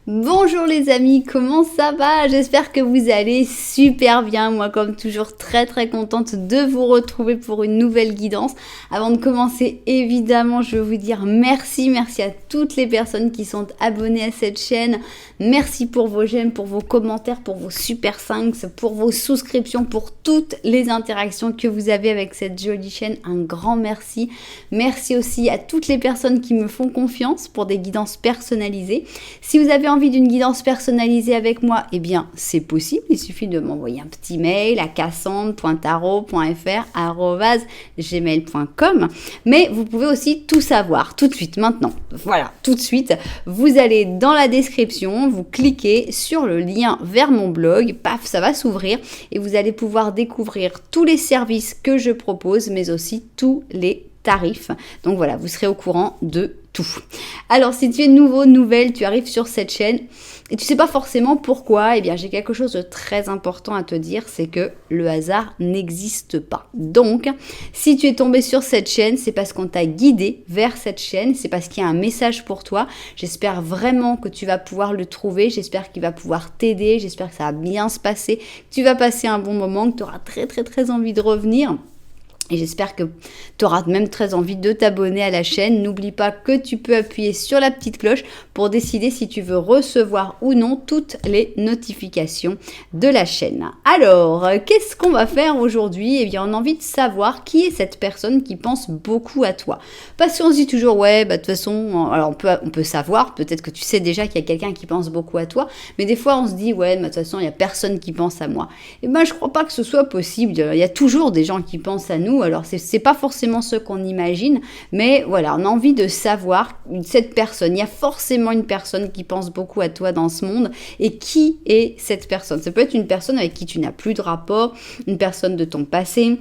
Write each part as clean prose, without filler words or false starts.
Bonjour les amis, comment ça va? J'espère que vous allez super bien. Moi, comme toujours, très contente de vous retrouver pour une nouvelle guidance. Avant de commencer, évidemment, je veux vous dire merci à toutes les personnes qui sont abonnées à cette chaîne. Merci pour vos j'aime, pour vos commentaires, pour vos super 5, pour vos souscriptions, pour toutes les interactions que vous avez avec cette jolie chaîne. Un grand merci. Merci aussi à toutes les personnes qui me font confiance pour des guidances personnalisées. Si vous avez envie d'une guidance personnalisée avec moi, eh bien c'est possible, il suffit de m'envoyer un petit mail à cassandre.tarot.fr@gmail.com. Mais vous pouvez aussi tout savoir tout de suite maintenant. Voilà, tout de suite, vous allez dans la description, vous cliquez sur le lien vers mon blog, paf, ça va s'ouvrir et vous allez pouvoir découvrir tous les services que je propose, mais aussi tous les tarifs. Donc voilà, vous serez au courant de tout. Alors si tu es nouvelle, tu arrives sur cette chaîne et tu sais pas forcément pourquoi, eh bien j'ai quelque chose de très important à te dire, c'est que le hasard n'existe pas. Donc si tu es tombé sur cette chaîne, c'est parce qu'on t'a guidé vers cette chaîne, c'est parce qu'il y a un message pour toi. J'espère vraiment que tu vas pouvoir le trouver, j'espère qu'il va pouvoir t'aider, j'espère que ça va bien se passer, que tu vas passer un bon moment, que tu auras très envie de revenir. Et j'espère que tu auras même très envie de t'abonner à la chaîne. N'oublie pas que tu peux appuyer sur la petite cloche pour décider si tu veux recevoir ou non toutes les notifications de la chaîne. Alors, qu'est-ce qu'on va faire aujourd'hui? Eh bien, on a envie de savoir qui est cette personne qui pense beaucoup à toi. Parce qu'on se dit toujours, ouais, bah de toute façon, alors on peut savoir, peut-être que tu sais déjà qu'il y a quelqu'un qui pense beaucoup à toi, mais des fois on se dit, ouais, bah, de toute façon, il n'y a personne qui pense à moi. Et ben, je crois pas que ce soit possible. Il y a toujours des gens qui pensent à nous. Alors c'est pas forcément ce qu'on imagine, mais voilà, on a envie de savoir cette personne. Il y a forcément une personne qui pense beaucoup à toi dans ce monde. Et qui est cette personne? Ça peut être une personne avec qui tu n'as plus de rapport, une personne de ton passé, une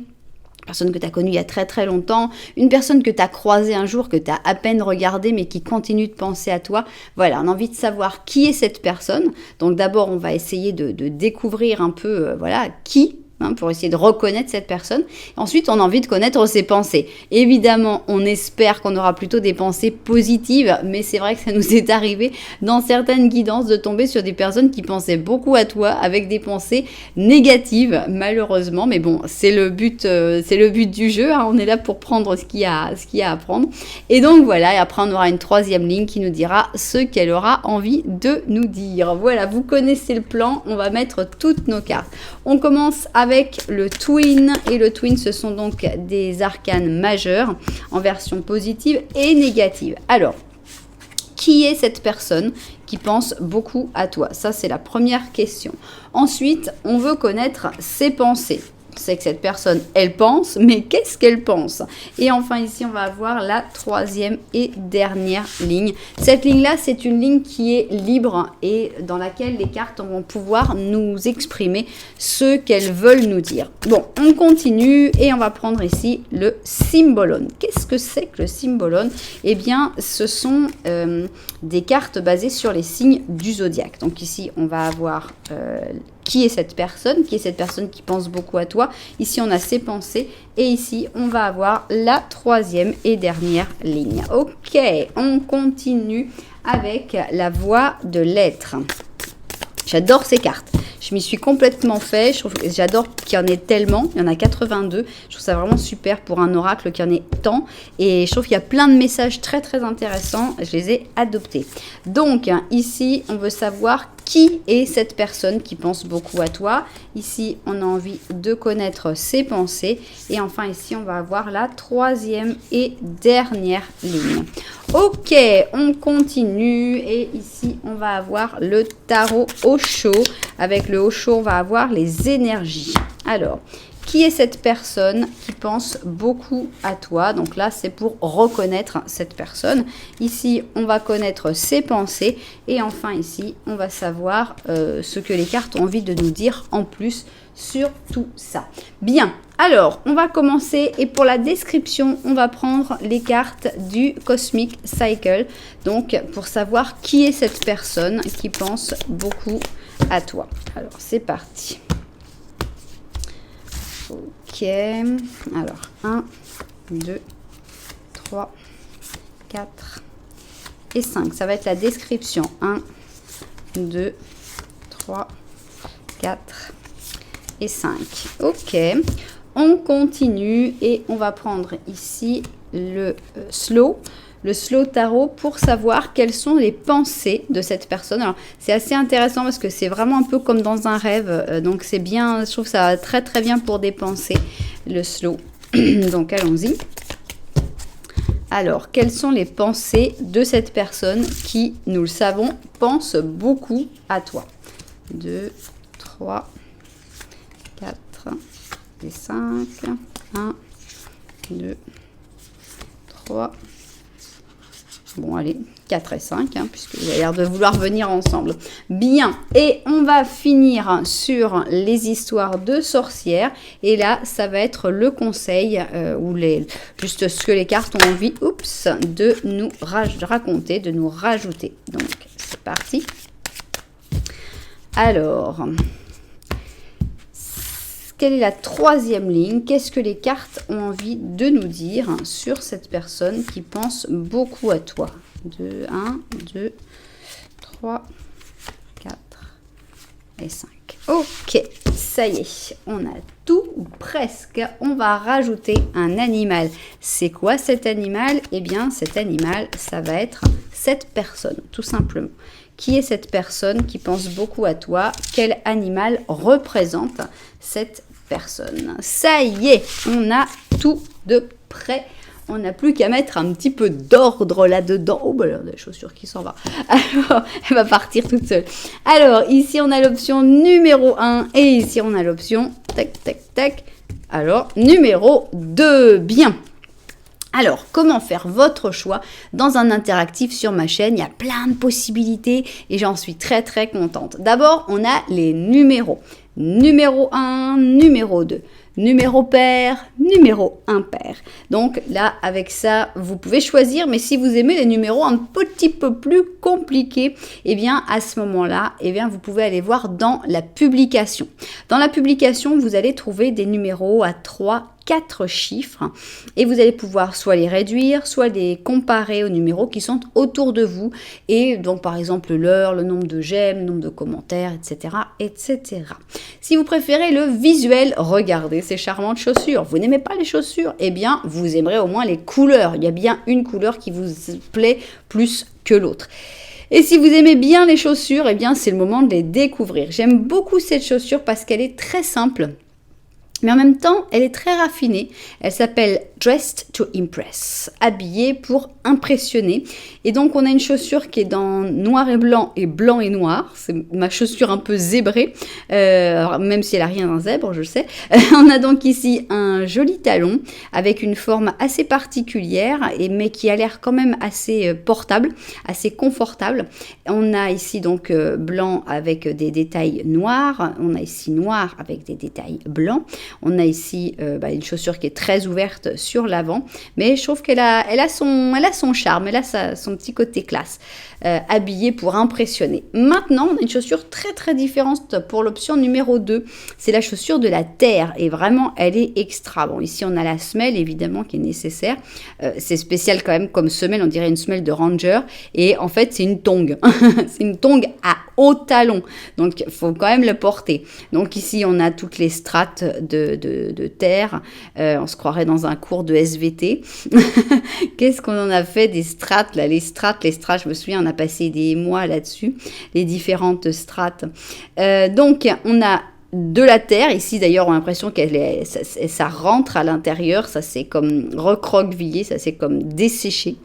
personne que tu as connue il y a très longtemps, une personne que tu as croisée un jour, que tu as à peine regardée, mais qui continue de penser à toi. Voilà, on a envie de savoir qui est cette personne. Donc d'abord, on va essayer de découvrir un peu, voilà, qui, pour essayer de reconnaître cette personne. Ensuite, on a envie de connaître ses pensées. Évidemment, on espère qu'on aura plutôt des pensées positives, mais c'est vrai que ça nous est arrivé dans certaines guidances de tomber sur des personnes qui pensaient beaucoup à toi avec des pensées négatives, malheureusement. Mais bon, c'est le but du jeu. Hein. On est là pour prendre ce qu'il y a à prendre. Et donc voilà, et après on aura une troisième ligne qui nous dira ce qu'elle aura envie de nous dire. Voilà, vous connaissez le plan. On va mettre toutes nos cartes. On commence avec le twin, et le twin, ce sont donc des arcanes majeurs en version positive et négative. Alors, qui est cette personne qui pense beaucoup à toi? Ça, c'est la première question. Ensuite, on veut connaître ses pensées. C'est que cette personne, elle pense, mais qu'est-ce qu'elle pense? Et enfin, ici, on va avoir la troisième et dernière ligne. Cette ligne-là, c'est une ligne qui est libre et dans laquelle les cartes vont pouvoir nous exprimer ce qu'elles veulent nous dire. Bon, on continue et on va prendre ici le cymbalone. Qu'est-ce que c'est que le cymbalone? Eh bien, ce sont des cartes basées sur les signes du zodiaque. Donc ici, on va avoir qui est cette personne qui pense beaucoup à toi. Ici, on a ses pensées. Et ici, on va avoir la troisième et dernière ligne. Ok, on continue avec la voie de l'être. J'adore ces cartes. Je m'y suis complètement fait. J'adore qu'il y en ait tellement. Il y en a 82. Je trouve ça vraiment super pour un oracle qu'il y en ait tant. Et je trouve qu'il y a plein de messages très intéressants. Je les ai adoptés. Donc, ici, on veut savoir qui est cette personne qui pense beaucoup à toi. Ici, on a envie de connaître ses pensées. Et enfin, ici, on va avoir la troisième et dernière ligne. Ok, on continue. Et ici, on va avoir le tarot Osho. Avec le Osho, on va avoir les énergies. Alors, qui est cette personne qui pense beaucoup à toi? Donc là, c'est pour reconnaître cette personne. Ici, on va connaître ses pensées. Et enfin, ici, on va savoir ce que les cartes ont envie de nous dire en plus sur tout ça. Bien, alors, on va commencer. Et pour la description, on va prendre les cartes du Cosmic Cycle. Donc, pour savoir qui est cette personne qui pense beaucoup à toi. Alors, c'est parti. Ok, alors 1, 2, 3, 4 et 5. Ça va être la description. 1, 2, 3, 4 et 5. Ok, on continue et on va prendre ici le slow tarot pour savoir quelles sont les pensées de cette personne. Alors c'est assez intéressant parce que c'est vraiment un peu comme dans un rêve, donc c'est bien, je trouve ça va très très bien pour des pensées, le slow. Donc allons-y. Alors, quelles sont les pensées de cette personne qui, nous le savons, pense beaucoup à toi? 2, 3, 4 et 5. 1, 2, 3. Bon, allez, 4 et 5, puisqu'il a l'air de vouloir venir ensemble. Bien, et on va finir sur les histoires de sorcières. Et là, ça va être le conseil, ou juste ce que les cartes ont envie, de nous raconter, de nous rajouter. Donc, c'est parti. Alors, quelle est la troisième ligne? Qu'est-ce que les cartes ont envie de nous dire sur cette personne qui pense beaucoup à toi? 2, 1, 2, 3, 4 et 5. Ok, ça y est, on a tout ou presque. On va rajouter un animal. C'est quoi cet animal? Eh bien, cet animal, ça va être cette personne, tout simplement. Qui est cette personne qui pense beaucoup à toi? Quel animal représente cette personne? Ça y est, on a tout de près. On n'a plus qu'à mettre un petit peu d'ordre là-dedans. Oh, bah là, on a la chaussure qui s'en va. Alors, elle va partir toute seule. Alors, ici, on a l'option numéro 1 et ici, on a l'option tac, tac, tac. Alors, numéro 2. Bien. Alors, comment faire votre choix dans un interactif sur ma chaîne? Il y a plein de possibilités et j'en suis très très contente. D'abord, on a les numéros. Numéro 1, numéro 2. Numéro pair, numéro impair. Donc là, avec ça, vous pouvez choisir, mais si vous aimez les numéros un petit peu plus compliqués, eh bien, à ce moment-là, eh bien, vous pouvez aller voir dans la publication. Dans la publication, vous allez trouver des numéros à 3, 4 chiffres et vous allez pouvoir soit les réduire, soit les comparer aux numéros qui sont autour de vous et donc par exemple l'heure, le nombre de j'aime, le nombre de commentaires, etc., etc. Si vous préférez le visuel, regardez ces charmantes chaussures. Vous n'aimez pas les chaussures? Eh bien, vous aimerez au moins les couleurs. Il y a bien une couleur qui vous plaît plus que l'autre. Et si vous aimez bien les chaussures, eh bien, c'est le moment de les découvrir. J'aime beaucoup cette chaussure parce qu'elle est très simple. Mais en même temps, elle est très raffinée. Elle s'appelle Dressed to Impress, habillée pour impressionner. Et donc, on a une chaussure qui est dans noir et blanc et noir. C'est ma chaussure un peu zébrée, même si elle n'a rien d'un zèbre, je sais. On a donc ici un joli talon avec une forme assez particulière, mais qui a l'air quand même assez portable, assez confortable. On a ici donc blanc avec des détails noirs. On a ici noir avec des détails blancs. On a ici une chaussure qui est très ouverte sur l'avant, mais je trouve qu'elle a son charme, elle a son petit côté classe, habillée pour impressionner. Maintenant, on a une chaussure très très différente pour l'option numéro 2. C'est la chaussure de la terre et vraiment, elle est extra. Bon, ici, on a la semelle évidemment qui est nécessaire. C'est spécial quand même comme semelle, on dirait une semelle de ranger et en fait, c'est une tongue. C'est une tongue à haut talon, donc il faut quand même le porter. Donc ici, on a toutes les strates de terre. On se croirait dans un cours de SVT. Qu'est-ce qu'on en a fait des strates là? Les strates, je me souviens, on a passé des mois là-dessus, les différentes strates. Donc, on a de la terre. Ici, d'ailleurs, on a l'impression ça rentre à l'intérieur. Ça, c'est comme recroquevillé, ça, c'est comme desséché.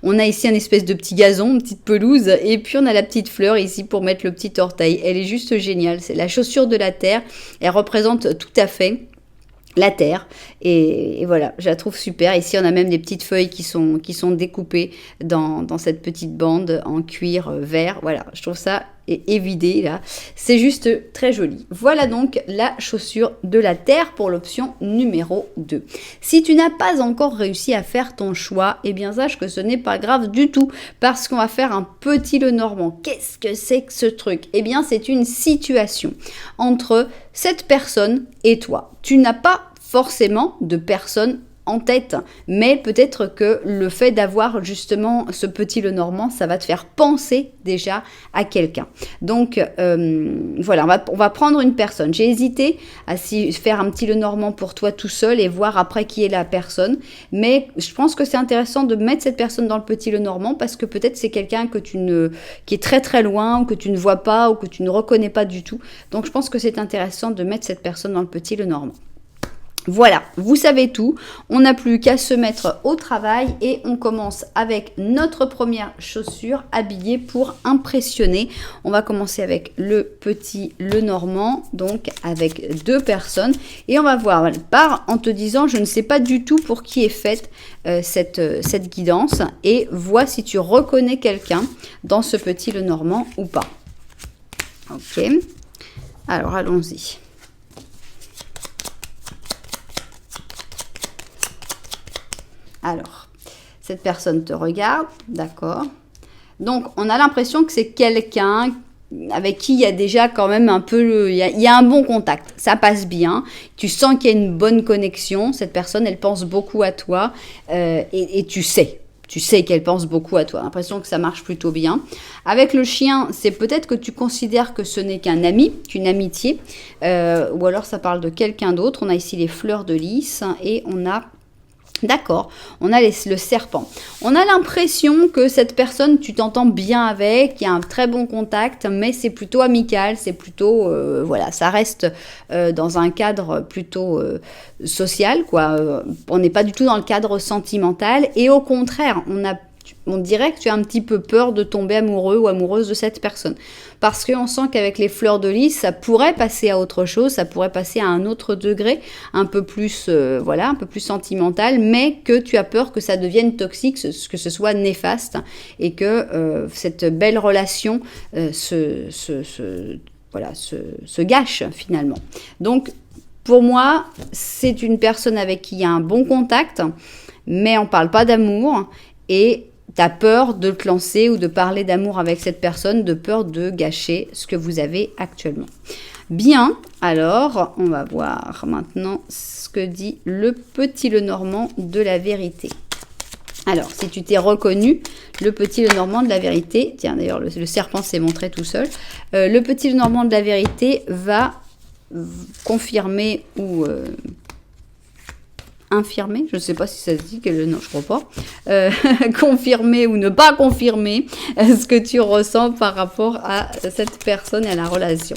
On a ici un espèce de petit gazon, une petite pelouse, et puis on a la petite fleur ici pour mettre le petit orteil. Elle est juste géniale, c'est la chaussure de la terre, elle représente tout à fait la terre, et voilà, je la trouve super. Ici, on a même des petites feuilles qui sont découpées dans cette petite bande en cuir vert. Voilà, je trouve ça évidé là. C'est juste très joli. Voilà donc la chaussure de la terre pour l'option numéro 2. Si tu n'as pas encore réussi à faire ton choix, eh bien sache que ce n'est pas grave du tout parce qu'on va faire un petit Lenormand. Qu'est-ce que c'est que ce truc? Eh bien, c'est une situation entre cette personne et toi. Tu n'as pas forcément de personne en tête, mais peut-être que le fait d'avoir justement ce petit Lenormand, ça va te faire penser déjà à quelqu'un. Donc voilà, on va prendre une personne. J'ai hésité à faire un petit Lenormand pour toi tout seul et voir après qui est la personne, mais je pense que c'est intéressant de mettre cette personne dans le petit Lenormand parce que peut-être c'est quelqu'un qui est très très loin ou que tu ne vois pas ou que tu ne reconnais pas du tout. Donc je pense que c'est intéressant de mettre cette personne dans le petit Lenormand. Voilà, vous savez tout, on n'a plus qu'à se mettre au travail et on commence avec notre première chaussure habillée pour impressionner. On va commencer avec le petit Lenormand, donc avec 2 personnes et on va voir, part en te disant je ne sais pas du tout pour qui est faite cette guidance et vois si tu reconnais quelqu'un dans ce petit Lenormand ou pas. Ok, alors allons-y. Alors, cette personne te regarde, d'accord. Donc, on a l'impression que c'est quelqu'un avec qui il y a déjà quand même un peu... Il y a un bon contact, ça passe bien. Tu sens qu'il y a une bonne connexion. Cette personne, elle pense beaucoup à toi et tu sais. Tu sais qu'elle pense beaucoup à toi. L'impression que ça marche plutôt bien. Avec le chien, c'est peut-être que tu considères que ce n'est qu'un ami, qu'une amitié. Ou alors, ça parle de quelqu'un d'autre. On a ici les fleurs de lys et on a... D'accord, on a le serpent. On a l'impression que cette personne, tu t'entends bien avec, il y a un très bon contact, mais c'est plutôt amical, c'est plutôt, voilà, ça reste dans un cadre plutôt social, quoi. On n'est pas du tout dans le cadre sentimental, et au contraire, on dirait que tu as un petit peu peur de tomber amoureux ou amoureuse de cette personne. Parce qu'on sent qu'avec les fleurs de lys, ça pourrait passer à autre chose, ça pourrait passer à un autre degré, un peu plus, voilà, un peu plus sentimental, mais que tu as peur que ça devienne toxique, que ce soit néfaste, et que cette belle relation se gâche finalement. Donc, pour moi, c'est une personne avec qui il y a un bon contact, mais on ne parle pas d'amour, et tu as peur de te lancer ou de parler d'amour avec cette personne, de peur de gâcher ce que vous avez actuellement. Bien, alors, on va voir maintenant ce que dit le petit Lenormand de la vérité. Alors, si tu t'es reconnu, le petit Lenormand de la vérité, tiens d'ailleurs le serpent s'est montré tout seul, le petit Lenormand de la vérité va confirmer ou... infirmer, je ne sais pas si ça se dit, non, je crois pas, confirmer ou ne pas confirmer ce que tu ressens par rapport à cette personne et à la relation.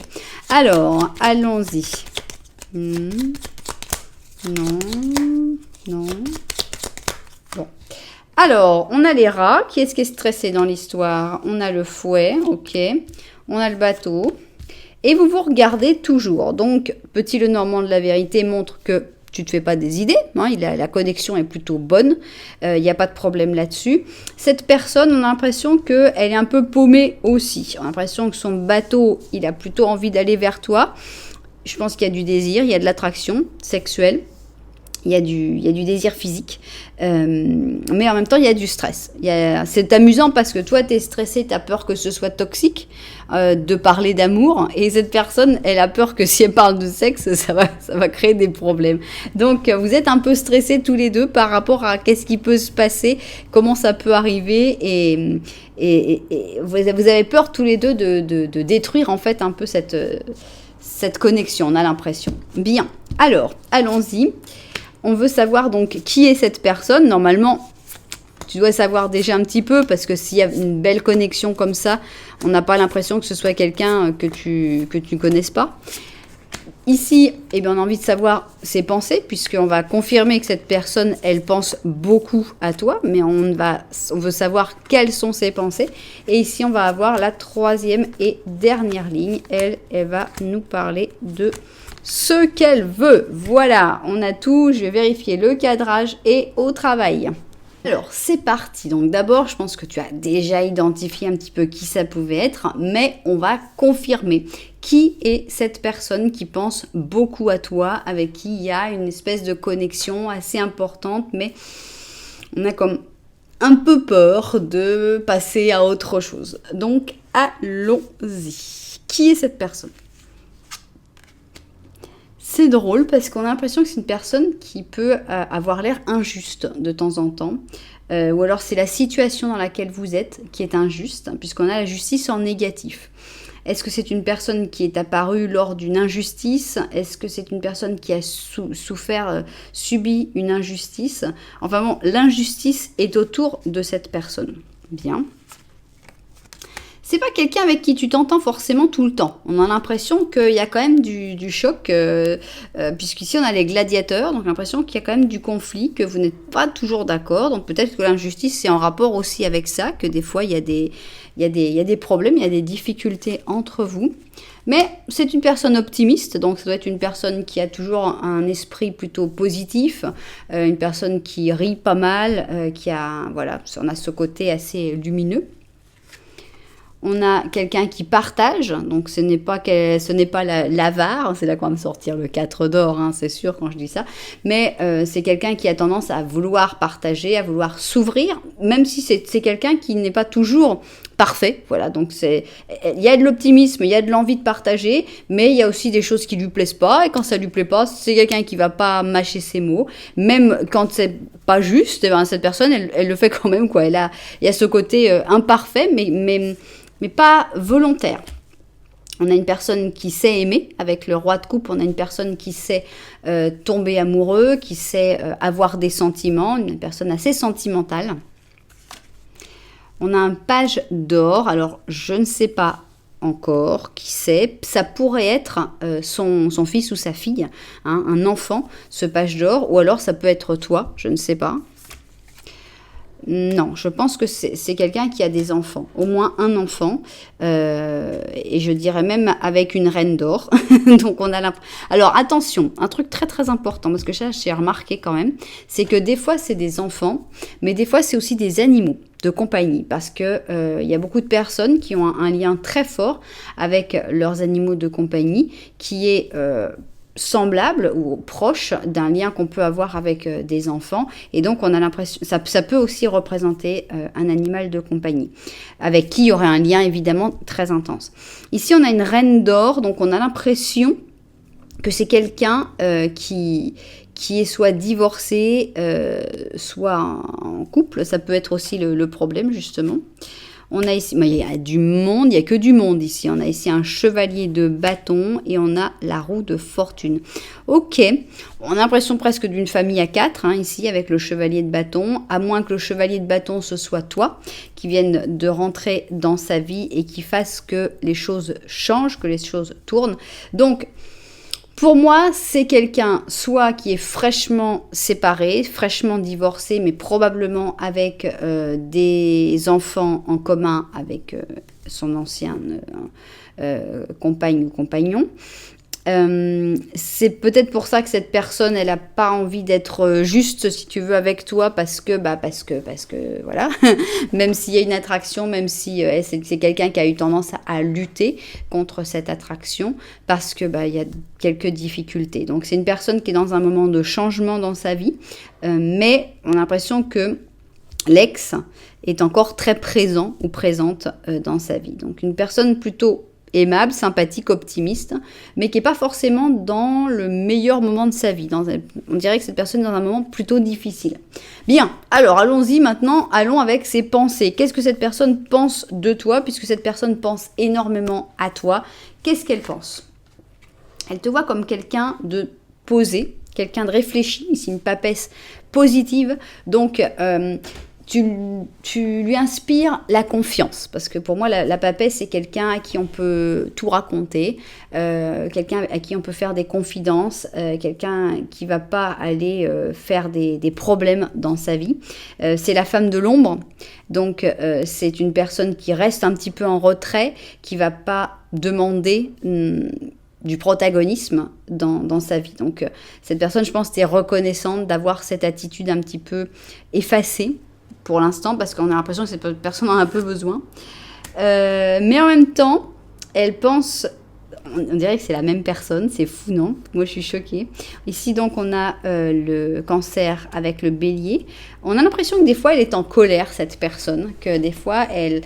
Alors, allons-y. Non, non. Bon. Alors, on a les rats. Qui est-ce qui est stressé dans l'histoire? On a le fouet, ok. On a le bateau. Et vous vous regardez toujours. Donc, petit Lenormand de la vérité montre que tu ne te fais pas des idées, hein, la connexion est plutôt bonne, il n'y a pas de problème là-dessus. Cette personne, on a l'impression qu'elle est un peu paumée aussi. On a l'impression que son bateau, il a plutôt envie d'aller vers toi. Je pense qu'il y a du désir, il y a de l'attraction sexuelle. Il y a du désir physique, mais en même temps, il y a du stress. C'est amusant parce que toi, tu es stressé, tu as peur que ce soit toxique de parler d'amour. Et cette personne, elle a peur que si elle parle de sexe, ça va créer des problèmes. Donc, vous êtes un peu stressés tous les deux par rapport à qu'est-ce qui peut se passer, comment ça peut arriver. Et vous avez peur tous les deux de détruire en fait un peu cette connexion, on a l'impression. Bien, alors, allons-y. On veut savoir donc qui est cette personne. Normalement, tu dois savoir déjà un petit peu parce que s'il y a une belle connexion comme ça, on n'a pas l'impression que ce soit quelqu'un que tu connaisses pas. Ici, eh bien, on a envie de savoir ses pensées puisqu'on va confirmer que cette personne, elle pense beaucoup à toi, mais on veut savoir quelles sont ses pensées. Et ici, on va avoir la 3e et dernière ligne. Elle va nous parler de ce qu'elle veut. Voilà, on a tout. Je vais vérifier le cadrage et au travail. Alors, c'est parti. Donc d'abord, je pense que tu as déjà identifié un petit peu qui ça pouvait être, mais on va confirmer. Qui est cette personne qui pense beaucoup à toi, avec qui il y a une espèce de connexion assez importante, mais on a comme un peu peur de passer à autre chose. Donc, allons-y. Qui est cette personne ? C'est drôle parce qu'on a l'impression que c'est une personne qui peut avoir l'air injuste de temps en temps. Ou alors c'est la situation dans laquelle vous êtes qui est injuste, puisqu'on a la justice en négatif. Est-ce que c'est une personne qui est apparue lors d'une injustice? Est-ce que c'est une personne qui a souffert, subi une injustice? Enfin bon, l'injustice est autour de cette personne. Bien. C'est pas quelqu'un avec qui tu t'entends forcément tout le temps. On a l'impression qu'il y a quand même du choc, puisqu'ici on a les gladiateurs, donc l'impression qu'il y a quand même du conflit, que vous n'êtes pas toujours d'accord. Donc peut-être que l'injustice c'est en rapport aussi avec ça, que des fois il y a des problèmes, il y a des difficultés entre vous. Mais c'est une personne optimiste, donc ça doit être une personne qui a toujours un esprit plutôt positif, une personne qui rit pas mal, voilà, on a ce côté assez lumineux. On a quelqu'un qui partage, donc ce n'est pas l'avare, c'est là qu'on va me sortir le 4 d'or, hein, c'est sûr quand je dis ça, mais c'est quelqu'un qui a tendance à vouloir partager, à vouloir s'ouvrir, même si c'est quelqu'un qui n'est pas toujours parfait, voilà, donc il y a de l'optimisme, il y a de l'envie de partager, mais il y a aussi des choses qui lui plaisent pas, et quand ça lui plaît pas, c'est quelqu'un qui va pas mâcher ses mots, même quand c'est pas juste, eh ben, cette personne, elle le fait quand même, quoi, il y a ce côté imparfait, mais pas volontaire. On a une personne qui sait aimer, avec le roi de coupe, on a une personne qui sait tomber amoureux, qui sait avoir des sentiments, une personne assez sentimentale. On a un page d'or, alors je ne sais pas encore qui c'est, ça pourrait être son fils ou sa fille, hein, un enfant, ce page d'or, ou alors ça peut être toi, je ne sais pas. Non, je pense que c'est quelqu'un qui a des enfants, au moins un enfant, et je dirais même avec une reine d'or. Donc on a Alors attention, un truc très très important, parce que ça j'ai remarqué quand même, c'est que des fois c'est des enfants, mais des fois c'est aussi des animaux de compagnie, parce que y a beaucoup de personnes qui ont un lien très fort avec leurs animaux de compagnie, qui est semblable ou proche d'un lien qu'on peut avoir avec des enfants, et donc on a l'impression, ça peut aussi représenter un animal de compagnie, avec qui il y aurait un lien évidemment très intense. Ici on a une reine d'or, donc on a l'impression que c'est quelqu'un qui est soit divorcé, soit en couple, ça peut être aussi le problème justement. On a ici, il y a du monde, il n'y a que du monde ici. On a ici un chevalier de bâton et on a la roue de fortune. Ok, on a l'impression presque d'une famille à 4, hein, ici, avec le chevalier de bâton, à moins que le chevalier de bâton, ce soit toi, qui vienne de rentrer dans sa vie et qui fasse que les choses changent, que les choses tournent. Donc, pour moi, c'est quelqu'un soit qui est fraîchement séparé, fraîchement divorcé, mais probablement avec des enfants en commun avec son ancien compagne ou compagnon. C'est peut-être pour ça que cette personne, elle n'a pas envie d'être juste, si tu veux, avec toi, parce que voilà, même s'il y a une attraction, même si c'est quelqu'un qui a eu tendance à lutter contre cette attraction, parce que il y a quelques difficultés. Donc c'est une personne qui est dans un moment de changement dans sa vie, mais on a l'impression que l'ex est encore très présent ou présente dans sa vie. Donc une personne plutôt aimable, sympathique, optimiste, mais qui n'est pas forcément dans le meilleur moment de sa vie. On dirait que cette personne est dans un moment plutôt difficile. Bien, alors allons-y maintenant, allons avec ses pensées. Qu'est-ce que cette personne pense de toi, puisque cette personne pense énormément à toi? Qu'est-ce qu'elle pense? Elle te voit comme quelqu'un de posé, quelqu'un de réfléchi, ici une papesse positive, donc tu lui inspires la confiance, parce que pour moi, la papesse, c'est quelqu'un à qui on peut tout raconter, quelqu'un à qui on peut faire des confidences, quelqu'un qui va pas aller faire des problèmes dans sa vie. C'est la femme de l'ombre, donc c'est une personne qui reste un petit peu en retrait, qui va pas demander du protagonisme dans sa vie. Donc cette personne, je pense, est reconnaissante d'avoir cette attitude un petit peu effacée, pour l'instant, parce qu'on a l'impression que cette personne en a un peu besoin. Mais en même temps, elle pense, on dirait que c'est la même personne, c'est fou, non? Moi, je suis choquée. Ici, donc, on a le Cancer avec le Bélier. On a l'impression que des fois, elle est en colère, cette personne, que des fois, elle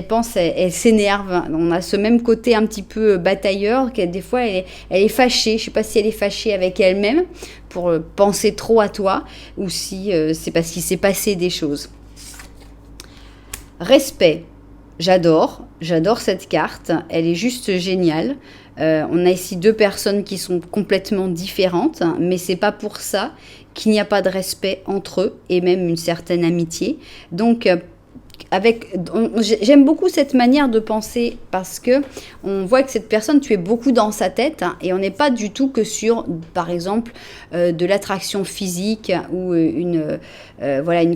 pense, elle s'énerve. On a ce même côté un petit peu batailleur, que des fois, elle est fâchée. Je ne sais pas si elle est fâchée avec elle-même pour penser trop à toi, ou si c'est parce qu'il s'est passé des choses. Respect. J'adore cette carte, elle est juste géniale. On a ici deux personnes qui sont complètement différentes, mais c'est pas pour ça qu'il n'y a pas de respect entre eux et même une certaine amitié. Donc, j'aime beaucoup cette manière de penser parce que on voit que cette personne, tu es beaucoup dans sa tête et on n'est pas du tout que sur, par exemple, de l'attraction physique ou une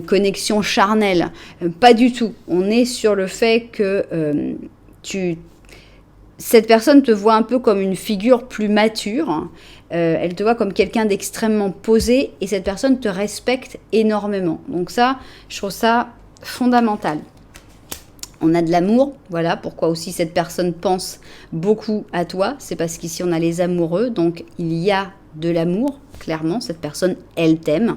connexion charnelle. Pas du tout. On est sur le fait que cette personne te voit un peu comme une figure plus mature. Elle te voit comme quelqu'un d'extrêmement posé et cette personne te respecte énormément. Donc ça, je trouve ça fondamental. On a de l'amour, voilà pourquoi aussi cette personne pense beaucoup à toi, c'est parce qu'ici on a les amoureux, donc il y a de l'amour, clairement, cette personne, elle t'aime.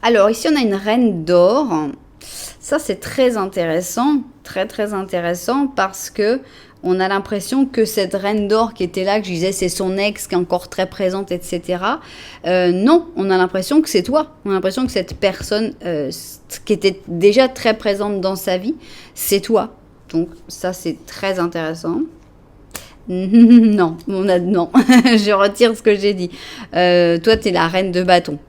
Alors ici on a une reine d'or, ça c'est très intéressant, très intéressant parce que on a l'impression que cette reine d'or qui était là, que je disais c'est son ex qui est encore très présente, etc. Non, on a l'impression que c'est toi. On a l'impression que cette personne qui était déjà très présente dans sa vie, c'est toi. Donc ça c'est très intéressant. Non, non, je retire ce que j'ai dit. Toi, tu es la reine de bâton.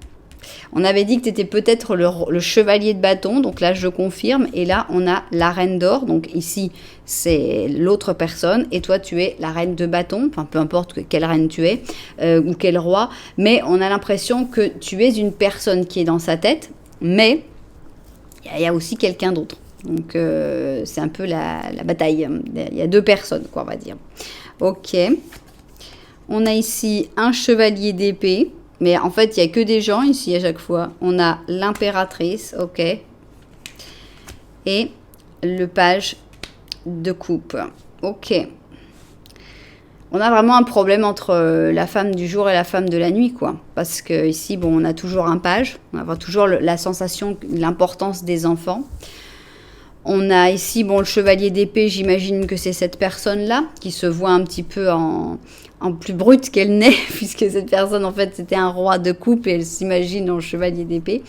On avait dit que tu étais peut-être le chevalier de bâton, donc là je confirme. Et là on a la reine d'or, donc ici c'est l'autre personne. Et toi tu es la reine de bâton, enfin peu importe quelle reine tu es ou quel roi. Mais on a l'impression que tu es une personne qui est dans sa tête, mais il y a aussi quelqu'un d'autre. Donc c'est un peu la bataille. Il y a deux personnes, quoi, on va dire. Ok. On a ici un chevalier d'épée. Mais en fait, il n'y a que des gens ici à chaque fois. On a l'impératrice, ok. Et le page de coupe, ok. On a vraiment un problème entre la femme du jour et la femme de la nuit, quoi. Parce que ici, bon, on a toujours un page. On a toujours la sensation, l'importance des enfants. On a ici, bon, le chevalier d'épée, j'imagine que c'est cette personne-là qui se voit un petit peu en plus brute qu'elle n'est, puisque cette personne, en fait, c'était un roi de coupe et elle s'imagine en chevalier d'épée.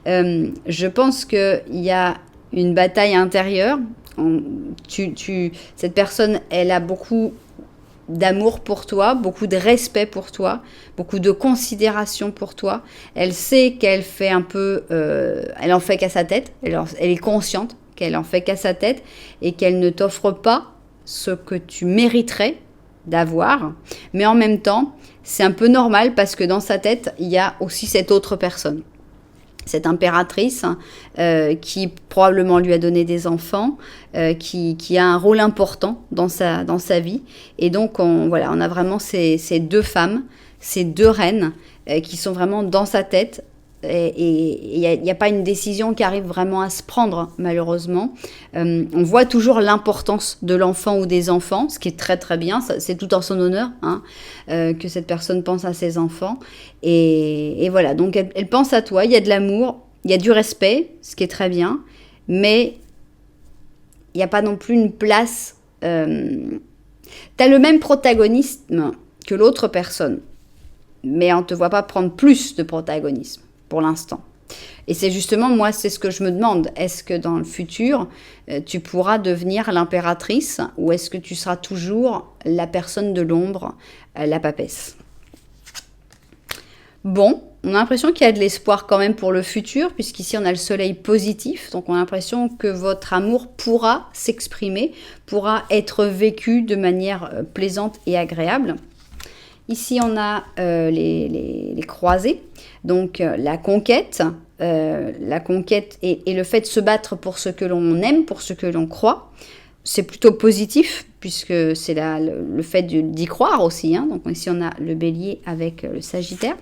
Je pense qu'il y a une bataille intérieure. Cette personne, elle a beaucoup d'amour pour toi, beaucoup de respect pour toi, beaucoup de considération pour toi. Elle sait qu'elle fait un peu... elle en fait qu'à sa tête. Elle est consciente qu'elle en fait qu'à sa tête et qu'elle ne t'offre pas ce que tu mériterais d'avoir, mais en même temps, c'est un peu normal parce que dans sa tête, il y a aussi cette autre personne, cette impératrice qui probablement lui a donné des enfants, qui a un rôle important dans sa vie. Et donc, on a vraiment ces deux femmes, ces deux reines qui sont vraiment dans sa tête. Et il n'y a pas une décision qui arrive vraiment à se prendre, malheureusement. On voit toujours l'importance de l'enfant ou des enfants, ce qui est très bien, c'est tout en son honneur, hein, que cette personne pense à ses enfants. Et voilà, donc elle pense à toi, il y a de l'amour, il y a du respect, ce qui est très bien, mais il n'y a pas non plus une place... tu as le même protagonisme que l'autre personne, mais on ne te voit pas prendre plus de protagonisme pour l'instant. Et c'est justement, moi, c'est ce que je me demande. Est-ce que dans le futur, tu pourras devenir l'impératrice ou est-ce que tu seras toujours la personne de l'ombre, la papesse? Bon, on a l'impression qu'il y a de l'espoir quand même pour le futur, puisqu'ici on a le soleil positif. Donc on a l'impression que votre amour pourra s'exprimer, pourra être vécu de manière plaisante et agréable. Ici, on a les croisés, donc la conquête et le fait de se battre pour ce que l'on aime, pour ce que l'on croit. C'est plutôt positif, puisque c'est le fait d'y croire aussi. Hein. Donc ici, on a le bélier avec le sagittaire.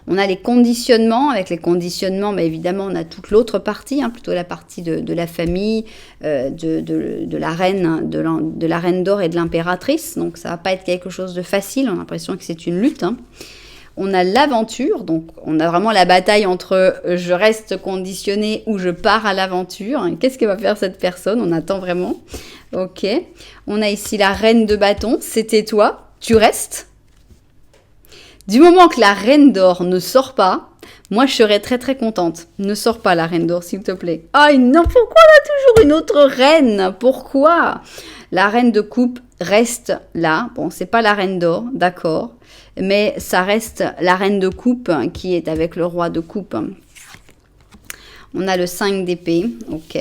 On a les conditionnements. Avec les conditionnements, bah, évidemment, on a toute l'autre partie, hein, plutôt la partie de la famille, de la reine, de la reine d'or et de l'impératrice. Donc, ça va pas être quelque chose de facile. On a l'impression que c'est une lutte, hein. On a l'aventure, donc on a vraiment la bataille entre je reste conditionné ou je pars à l'aventure. Qu'est-ce que va faire cette personne? On attend vraiment. Ok. On a ici la reine de bâton, c'était toi, tu restes. Du moment que la reine d'or ne sort pas, moi je serais très très contente. Ne sors pas la reine d'or s'il te plaît. Ah non, pourquoi on a toujours une autre reine? Pourquoi? La reine de coupe reste là. Bon, c'est pas la reine d'or, d'accord. Mais ça reste la reine de coupe qui est avec le roi de coupe. On a le 5 d'épée, ok.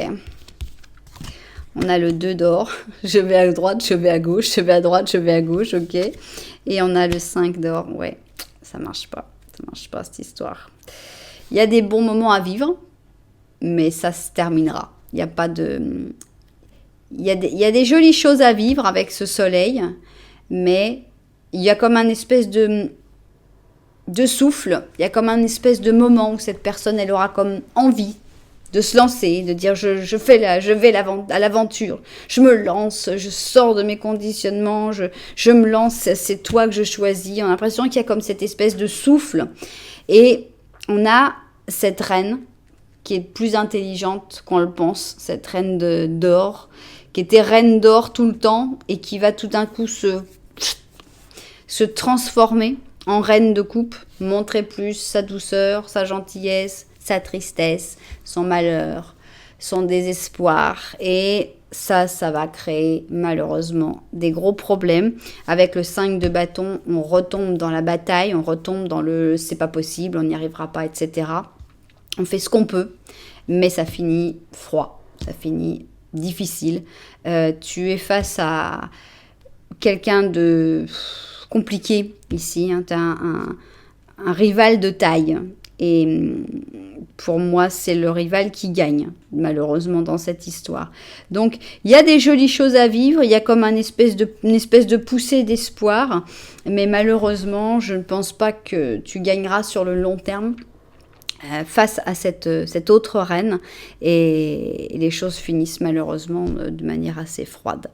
On a le 2 d'or. Je vais à droite, je vais à gauche, je vais à droite, je vais à gauche, ok. Et on a le 5 d'or, ouais. Ça marche pas. Ça marche pas cette histoire. Il y a des bons moments à vivre, mais ça se terminera. Il n'y a pas de... Il y a des jolies choses à vivre avec ce soleil, mais il y a comme un espèce de souffle, il y a comme un espèce de moment où cette personne, elle aura comme envie de se lancer, de dire je vais à l'aventure, je me lance, je sors de mes conditionnements, je me lance, c'est toi que je choisis. On a l'impression qu'il y a comme cette espèce de souffle. Et on a cette reine qui est plus intelligente qu'on le pense, cette reine d'or, qui était reine d'or tout le temps et qui va tout d'un coup se transformer en reine de coupe, montrer plus sa douceur, sa gentillesse, sa tristesse, son malheur, son désespoir. Et ça va créer malheureusement des gros problèmes. Avec le 5 de bâton, on retombe dans la bataille, on retombe dans le c'est pas possible, on n'y arrivera pas, etc. On fait ce qu'on peut, mais ça finit froid, ça finit difficile. Tu es face à quelqu'un de compliqué ici, hein. Tu as un rival de taille. Et pour moi, c'est le rival qui gagne, malheureusement, dans cette histoire. Donc, il y a des jolies choses à vivre, il y a comme une espèce de poussée d'espoir, mais malheureusement, je ne pense pas que tu gagneras sur le long terme face à cette autre reine, et les choses finissent malheureusement de manière assez froide.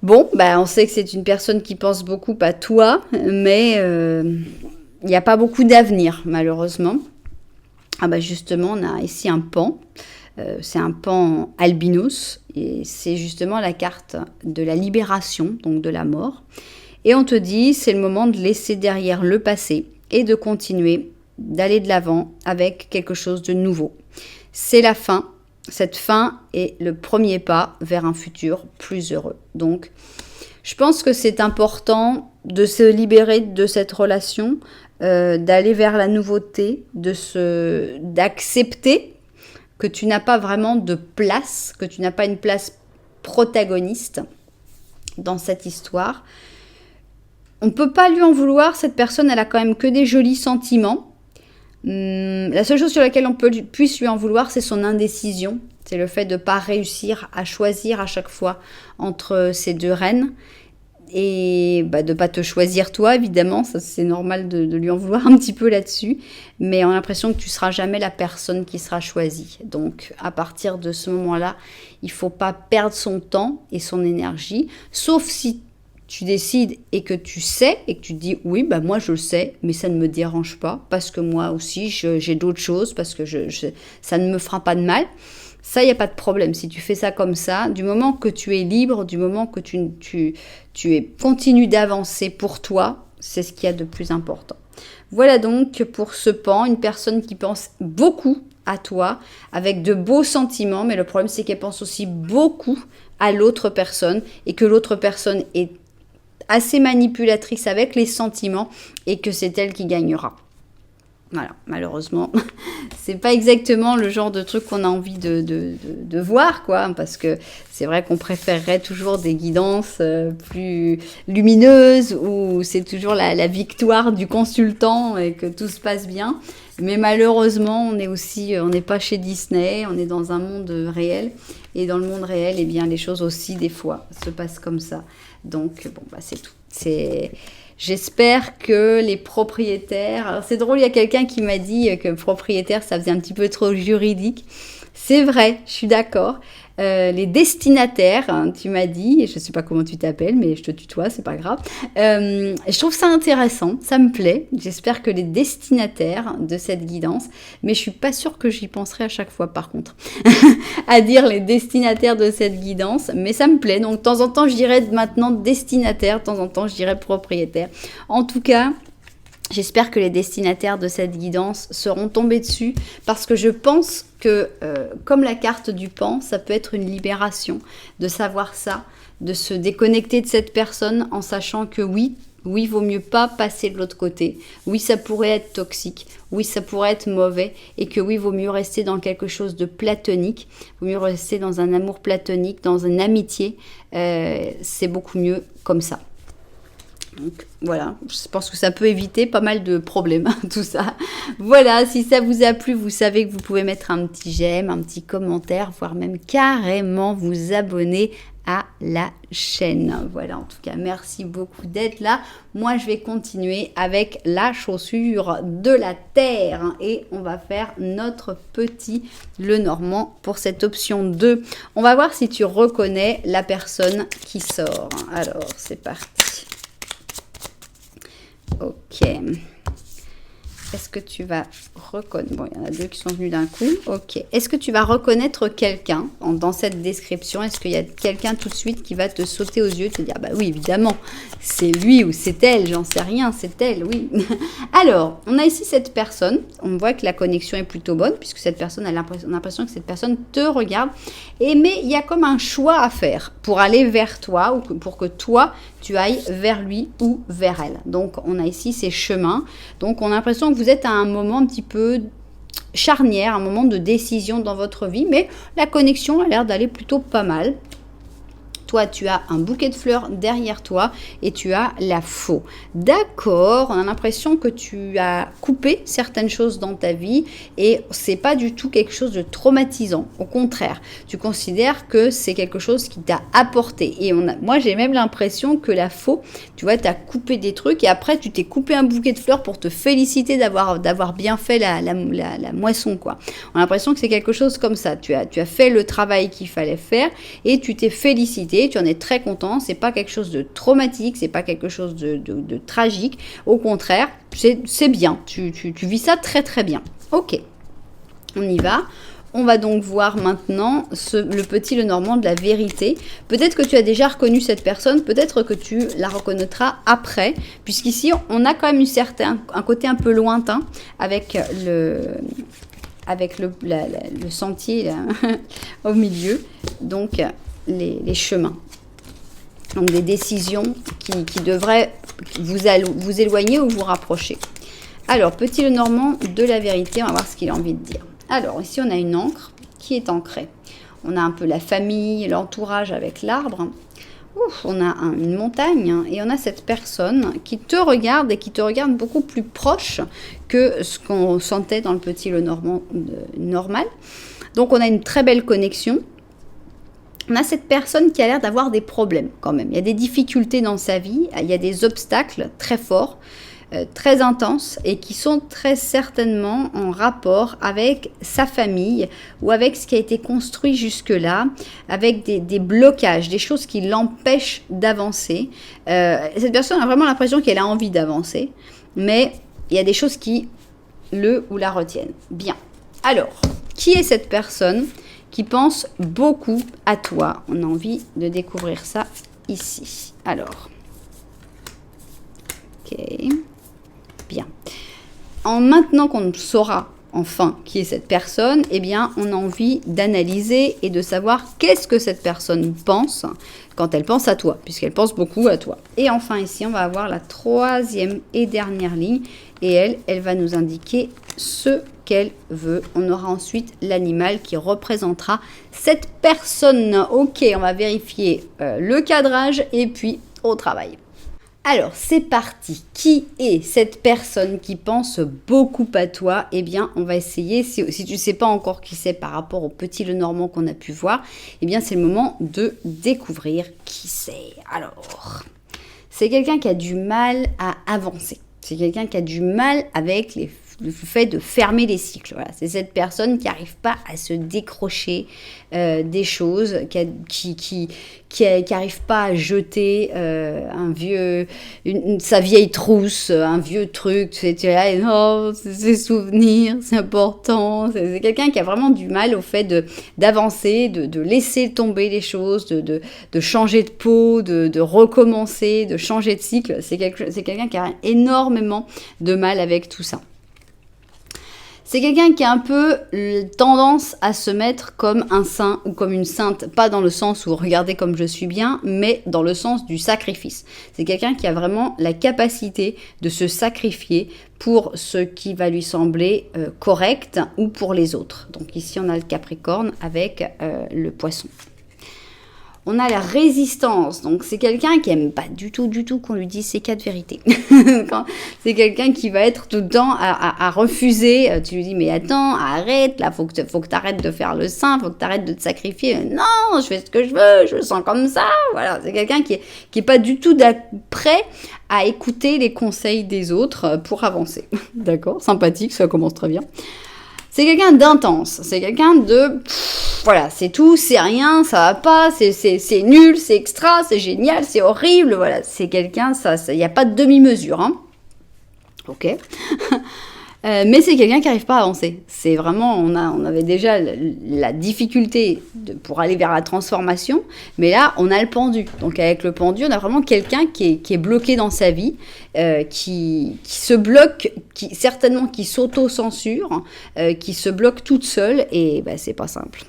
Bon, on sait que c'est une personne qui pense beaucoup à toi, mais il n'y a pas beaucoup d'avenir, malheureusement. Justement, on a ici un pan. C'est un pan albinos, et c'est justement la carte de la libération, donc de la mort. Et on te dit, c'est le moment de laisser derrière le passé et de continuer, d'aller de l'avant avec quelque chose de nouveau. C'est la fin. Cette fin est le premier pas vers un futur plus heureux. Donc, je pense que c'est important de se libérer de cette relation, d'aller vers la nouveauté, d'accepter que tu n'as pas vraiment de place, que tu n'as pas une place protagoniste dans cette histoire. On ne peut pas lui en vouloir, cette personne, elle a quand même que des jolis sentiments. La seule chose sur laquelle on puisse lui en vouloir, c'est son indécision. C'est le fait de ne pas réussir à choisir à chaque fois entre ces deux reines. Et de ne pas te choisir toi, évidemment, ça c'est normal de lui en vouloir un petit peu là-dessus, mais on a l'impression que tu ne seras jamais la personne qui sera choisie. Donc à partir de ce moment-là, il ne faut pas perdre son temps et son énergie, sauf si tu décides et que tu sais, et que tu te dis oui, moi je le sais, mais ça ne me dérange pas, parce que moi aussi j'ai d'autres choses, parce que ça ne me fera pas de mal. Ça, il n'y a pas de problème. Si tu fais ça comme ça, du moment que tu es libre, du moment que tu continues d'avancer pour toi, c'est ce qu'il y a de plus important. Voilà donc pour ce pan, une personne qui pense beaucoup à toi, avec de beaux sentiments, mais le problème c'est qu'elle pense aussi beaucoup à l'autre personne, et que l'autre personne est assez manipulatrice avec les sentiments, et que c'est elle qui gagnera. Voilà, malheureusement, c'est pas exactement le genre de truc qu'on a envie de voir, quoi, parce que c'est vrai qu'on préférerait toujours des guidances plus lumineuses, où c'est toujours la victoire du consultant et que tout se passe bien. Mais malheureusement, on n'est pas chez Disney, on est dans un monde réel. Et dans le monde réel, eh bien, les choses aussi, des fois, se passent comme ça. Donc, bon, bah, c'est tout. J'espère que les propriétaires... Alors, c'est drôle, il y a quelqu'un qui m'a dit que propriétaire, ça faisait un petit peu trop juridique. C'est vrai, je suis d'accord. Les destinataires, hein, tu m'as dit, je ne sais pas comment tu t'appelles, mais je te tutoie, c'est pas grave. Je trouve ça intéressant, ça me plaît. J'espère que les destinataires de cette guidance, mais je suis pas sûre que j'y penserai à chaque fois par contre, à dire les destinataires de cette guidance, mais ça me plaît. Donc de temps en temps, je dirais maintenant destinataire, de temps en temps, je dirais propriétaire. En tout cas, j'espère que les destinataires de cette guidance seront tombés dessus parce que je pense que, comme la carte du pan, ça peut être une libération de savoir ça, de se déconnecter de cette personne en sachant que oui, vaut mieux pas passer de l'autre côté. Oui, ça pourrait être toxique. Oui, ça pourrait être mauvais. Et que oui, vaut mieux rester dans quelque chose de platonique. Vaut mieux rester dans un amour platonique, dans une amitié. C'est beaucoup mieux comme ça. Donc voilà, je pense que ça peut éviter pas mal de problèmes, tout ça. Voilà, si ça vous a plu, vous savez que vous pouvez mettre un petit j'aime, un petit commentaire, voire même carrément vous abonner à la chaîne. Voilà, en tout cas, merci beaucoup d'être là. Moi, je vais continuer avec la chaussure de la terre et on va faire notre petit Lenormand pour cette option 2. On va voir si tu reconnais la personne qui sort. Alors, c'est parti. Ok. Est-ce que tu vas reconnaître... Bon, il y en a deux qui sont venus d'un coup. Ok. Est-ce que tu vas reconnaître quelqu'un dans cette description? Est-ce qu'il y a quelqu'un tout de suite qui va te sauter aux yeux, te dire, bah oui, évidemment, c'est lui ou c'est elle, j'en sais rien, c'est elle, oui. Alors, on a ici cette personne. On voit que la connexion est plutôt bonne, puisque cette personne, on a l'impression que cette personne te regarde. Mais il y a comme un choix à faire pour aller vers toi, ou pour que toi, tu ailles vers lui ou vers elle. Donc, on a ici ces chemins. Donc, on a l'impression que vous êtes à un moment un petit peu charnière, un moment de décision dans votre vie, mais la connexion a l'air d'aller plutôt pas mal. Toi, tu as un bouquet de fleurs derrière toi et tu as la faux. D'accord, on a l'impression que tu as coupé certaines choses dans ta vie et c'est pas du tout quelque chose de traumatisant. Au contraire, tu considères que c'est quelque chose qui t'a apporté. Et moi, j'ai même l'impression que la faux, tu vois, tu as coupé des trucs et après, tu t'es coupé un bouquet de fleurs pour te féliciter d'avoir bien fait la moisson, quoi. On a l'impression que c'est quelque chose comme ça. Tu as fait le travail qu'il fallait faire et tu t'es félicité. Tu en es très content, c'est pas quelque chose de traumatique, c'est pas quelque chose de tragique, au contraire, c'est bien, tu vis ça très très bien. Ok, on y va. On va donc voir maintenant le petit Lenormand de la vérité. Peut-être que tu as déjà reconnu cette personne, peut-être que tu la reconnaîtras après, puisqu'ici on a quand même un côté un peu lointain avec le sentier là, au milieu, donc les chemins. Donc des décisions qui devraient vous éloigner ou vous rapprocher. Alors, petit Lenormand de la vérité, on va voir ce qu'il a envie de dire. Alors, ici on a une encre qui est ancrée. On a un peu la famille, l'entourage avec l'arbre. On a une montagne et on a cette personne qui te regarde et qui te regarde beaucoup plus proche que ce qu'on sentait dans le petit Lenormand normal. Donc on a une très belle connexion. On a cette personne qui a l'air d'avoir des problèmes quand même. Il y a des difficultés dans sa vie, il y a des obstacles très forts, très intenses et qui sont très certainement en rapport avec sa famille ou avec ce qui a été construit jusque-là, avec des blocages, des choses qui l'empêchent d'avancer. Cette personne a vraiment l'impression qu'elle a envie d'avancer, mais il y a des choses qui le ou la retiennent. Bien. Alors, qui est cette personne qui pense beaucoup à toi? On a envie de découvrir ça ici. Alors, ok, bien. Maintenant qu'on saura enfin qui est cette personne, eh bien, on a envie d'analyser et de savoir qu'est-ce que cette personne pense quand elle pense à toi, puisqu'elle pense beaucoup à toi. Et enfin, ici, on va avoir la troisième et dernière ligne, et elle va nous indiquer ce qu'elle veut. On aura ensuite l'animal qui représentera cette personne. Ok, on va vérifier le cadrage et puis au travail. Alors, c'est parti. Qui est cette personne qui pense beaucoup à toi? Eh bien, on va essayer, si tu ne sais pas encore qui c'est par rapport au petit Lenormand qu'on a pu voir, eh bien, c'est le moment de découvrir qui c'est. Alors, c'est quelqu'un qui a du mal à avancer. C'est quelqu'un qui a du mal avec le fait de fermer les cycles. Voilà. C'est cette personne qui n'arrive pas à se décrocher des choses, qui n'arrive pas à jeter sa vieille trousse, un vieux truc. Tu es là, et non, c'est ses souvenirs, c'est important. C'est quelqu'un qui a vraiment du mal au fait d'avancer, de laisser tomber les choses, de changer de peau, de recommencer, de changer de cycle. C'est quelqu'un qui a énormément de mal avec tout ça. C'est quelqu'un qui a un peu tendance à se mettre comme un saint ou comme une sainte, pas dans le sens où regardez comme je suis bien, mais dans le sens du sacrifice. C'est quelqu'un qui a vraiment la capacité de se sacrifier pour ce qui va lui sembler correct ou pour les autres. Donc ici on a le Capricorne avec le Poisson. On a la résistance, donc c'est quelqu'un qui aime pas du tout qu'on lui dise ses quatre vérités. C'est quelqu'un qui va être tout le temps à refuser. Tu lui dis mais attends, arrête, là faut que tu arrêtes de faire le saint, faut que tu arrêtes de te sacrifier. Non, je fais ce que je veux, je le sens comme ça. Voilà, c'est quelqu'un qui est pas du tout prêt à écouter les conseils des autres pour avancer. D'accord, sympathique, ça commence très bien. C'est quelqu'un d'intense, c'est quelqu'un de... voilà, c'est tout, c'est rien, ça va pas, c'est nul, c'est extra, c'est génial, c'est horrible, voilà. C'est quelqu'un, il n'y a pas de demi-mesure, hein. Ok. Mais c'est quelqu'un qui n'arrive pas à avancer. C'est vraiment, on avait déjà la difficulté pour aller vers la transformation, mais là, on a le pendu. Donc avec le pendu, on a vraiment quelqu'un qui est bloqué dans sa vie, qui se bloque, certainement qui s'auto-censure, qui se bloque toute seule, et c'est pas simple.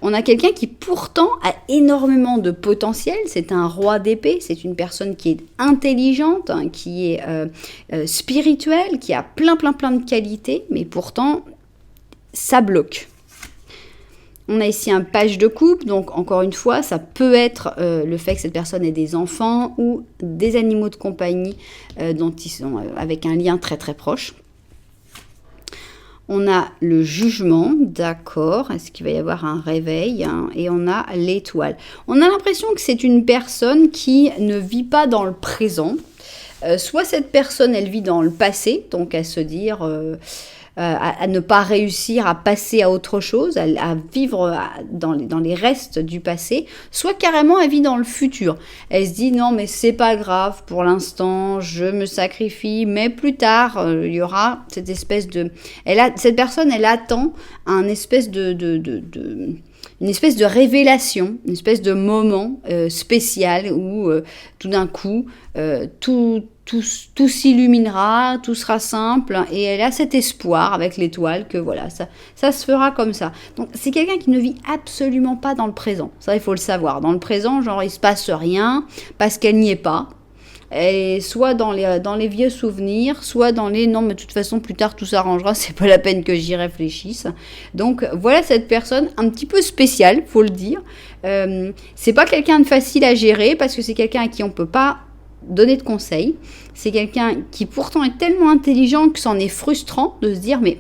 On a quelqu'un qui pourtant a énormément de potentiel, c'est un roi d'épée, c'est une personne qui est intelligente, hein, qui est spirituelle, qui a plein de qualités, mais pourtant ça bloque. On a ici un page de coupe, donc encore une fois, ça peut être le fait que cette personne ait des enfants ou des animaux de compagnie dont ils sont avec un lien très proche. On a le jugement, d'accord, est-ce qu'il va y avoir un réveil, hein, et on a l'étoile. On a l'impression que c'est une personne qui ne vit pas dans le présent. Soit cette personne, elle vit dans le passé, donc à se dire... à ne pas réussir à passer à autre chose, à vivre dans les restes du passé, soit carrément elle vit dans le futur. Elle se dit non mais c'est pas grave, pour l'instant je me sacrifie, mais plus tard il y aura cette espèce de... cette personne elle attend une espèce de révélation, une espèce de moment spécial où tout d'un coup tout s'illuminera, tout sera simple, et elle a cet espoir avec l'étoile que voilà, ça se fera comme ça. Donc c'est quelqu'un qui ne vit absolument pas dans le présent, ça il faut le savoir. Dans le présent, genre il se passe rien parce qu'elle n'y est pas. Et soit dans les vieux souvenirs, soit dans les non mais de toute façon plus tard tout s'arrangera, c'est pas la peine que j'y réfléchisse. Donc voilà cette personne un petit peu spéciale, faut le dire. C'est pas quelqu'un de facile à gérer parce que c'est quelqu'un à qui on peut pas donner de conseils. C'est quelqu'un qui pourtant est tellement intelligent que c'en est frustrant de se dire mais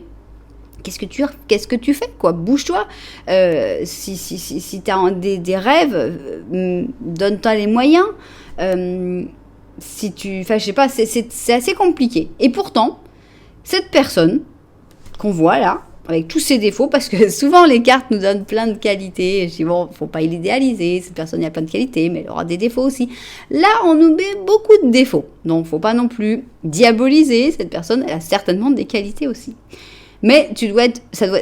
qu'est-ce que tu fais quoi, bouge-toi, si tu as des rêves, donne-toi les moyens. Je sais pas, c'est assez compliqué. Et pourtant, cette personne qu'on voit là, avec tous ses défauts, parce que souvent les cartes nous donnent plein de qualités, je dis bon, faut pas l'idéaliser, cette personne a plein de qualités, mais elle aura des défauts aussi. Là, on nous met beaucoup de défauts, donc faut pas non plus diaboliser, cette personne, elle a certainement des qualités aussi. Mais